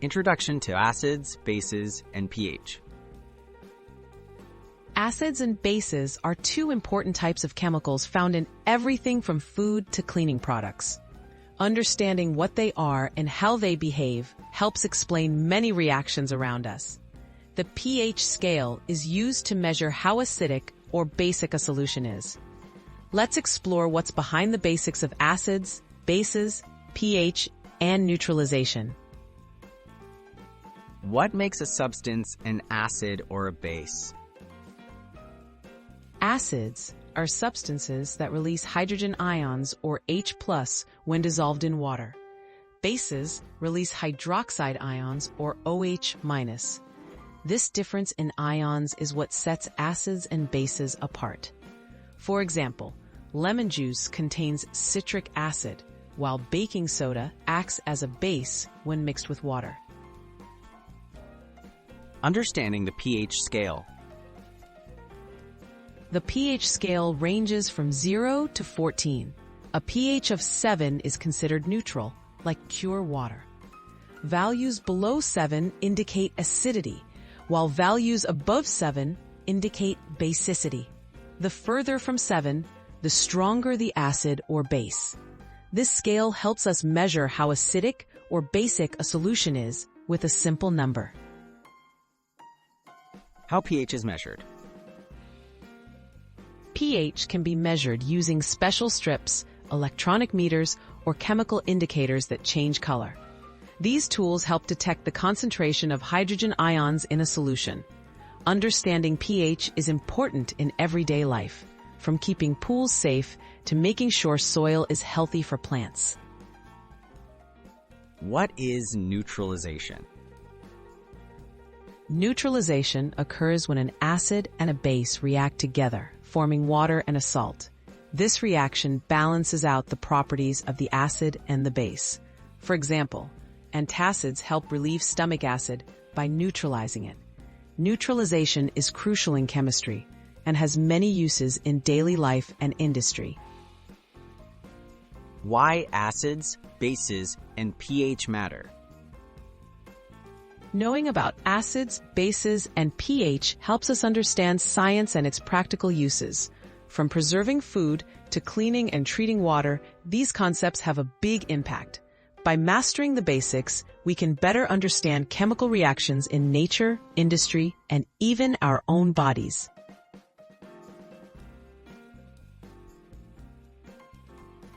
Introduction to Acids, Bases, and pH. Acids and bases are two important types of chemicals found in everything from food to cleaning products. Understanding what they are and how they behave helps explain many reactions around us. The pH scale is used to measure how acidic or basic a solution is. Let's explore what's behind the basics of acids, bases, pH, and neutralization. What makes a substance an acid or a base? Acids are substances that release hydrogen ions, or H+, when dissolved in water. Bases release hydroxide ions, or OH-. This difference in ions is what sets acids and bases apart. For example, lemon juice contains citric acid, while baking soda acts as a base when mixed with water. Understanding the pH scale. The pH scale ranges from 0 to 14. A pH of 7 is considered neutral, like pure water. Values below 7 indicate acidity, while values above 7 indicate basicity. The further from 7, the stronger the acid or base. This scale helps us measure how acidic or basic a solution is with a simple number. How pH is measured. pH can be measured using special strips, electronic meters, or chemical indicators that change color. These tools help detect the concentration of hydrogen ions in a solution. Understanding pH is important in everyday life, from keeping pools safe to making sure soil is healthy for plants. What is neutralization? Neutralization occurs when an acid and a base react together, forming water and a salt. This reaction balances out the properties of the acid and the base. For example, antacids help relieve stomach acid by neutralizing it. Neutralization is crucial in chemistry and has many uses in daily life and industry. Why acids, bases, and pH matter? Knowing about acids, bases, and pH helps us understand science and its practical uses. From preserving food to cleaning and treating water, these concepts have a big impact. By mastering the basics, we can better understand chemical reactions in nature, industry, and even our own bodies.